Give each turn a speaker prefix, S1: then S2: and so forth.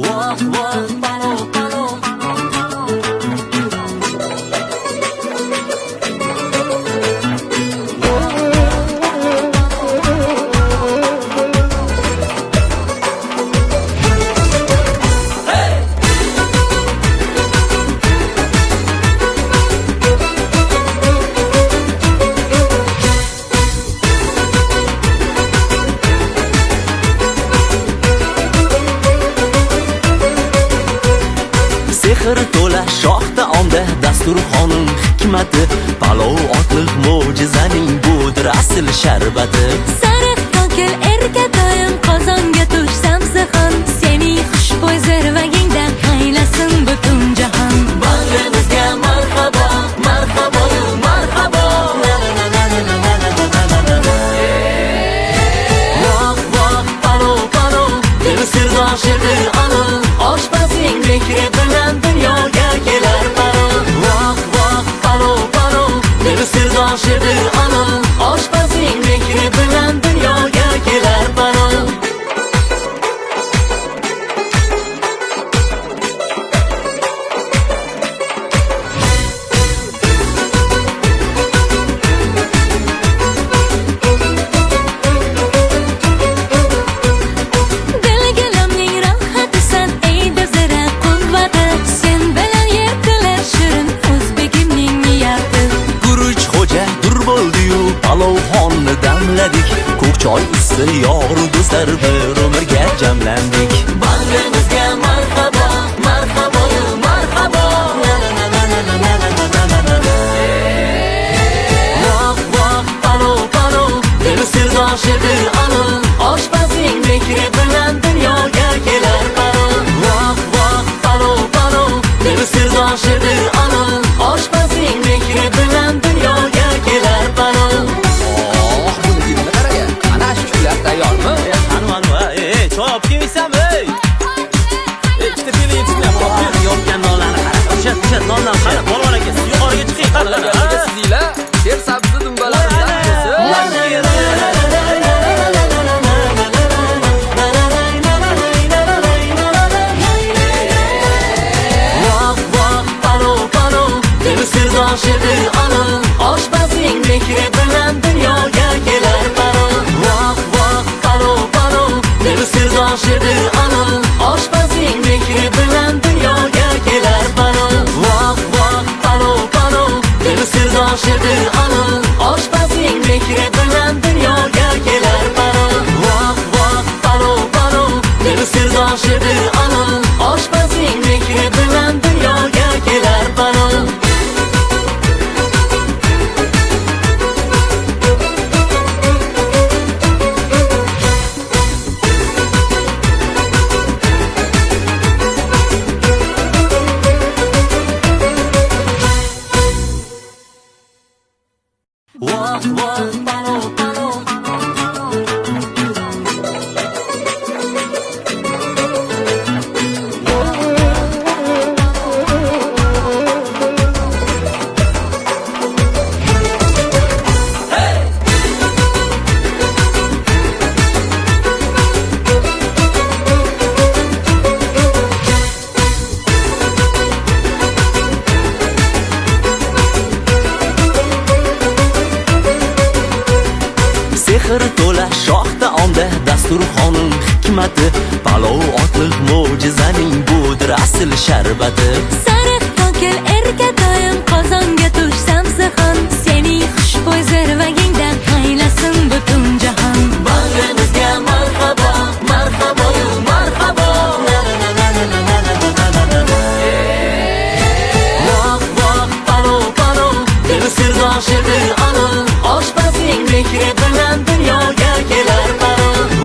S1: Voh voh palov palov. Sehr to'la shoh taomda dasturxonim hikmati, palov otliq mo'jizaning budir asl sharbati.
S2: Sariq kokil erkatoyim qozonga tushsam zihon, sening xushbo'y zirvagingdan qaylasin butun jahon.
S1: Bag'rimizga marhabo, marhabo, marhabo. Voh voh palov palov, dil sirdoshidi anil, oshpazning mehri bilan dunyoga kelar palov. Voh voh palov palov, dil sirdoshidi anil, oshpazning mehri bilan dunyoga kelar palov.
S2: Dilgilamning rohatisan ey dizira quvvati, sen bilan yertilar shirin o'zbekimning niyati.
S1: Guruch xo'ja dur bo'ldi-yu palovxonni damladik, ko'k choy usti yor do'stlar bir umrga jamlandik. Bag'rimizga marhabo, marhabo, marhabo. Voh voh palov palov, dil sirdoshidi anil, oshpazning mehri bilan dunyoga kelar palov. Voh voh palov palov, dil sirdoshidi anil, oshpazning mehri bilan dunyoga kelar palov.
S3: Buniki nima qaraga? Ana shu kunlar tayyormi?
S1: Choy olib kelmaysanmi? Ikkita peli yetishmayapti. Yopgan nonlarni qara. O'sha nondan qara, polvon aka, yuqoriga chiqing qara.
S3: Sizlar ter sabzi dumbalaridan
S1: Voh voh palov palov, dil sirdoshidi anil, oshpazning mehri bilan dunyoga kelar palov. Voh voh palov palov, dil sirdoshidi anil, oshpazning mehri bilan dunyoga kelar palov. Voh voh palov palov, dil sirdoshidi anil, oshpazning mehri bilan dunyoga kelar palov. Voh voh palov palov, dil sirdoshidi anil, oshpazning mehri bilan dunyoga kelar palov. Voh voh palov palov. Sehr to'la shoh taomda dasturxonim hikmati, palov otliq mo'jizaning budir asl sharbati.
S2: Sariq kokil erkatoyim qozonga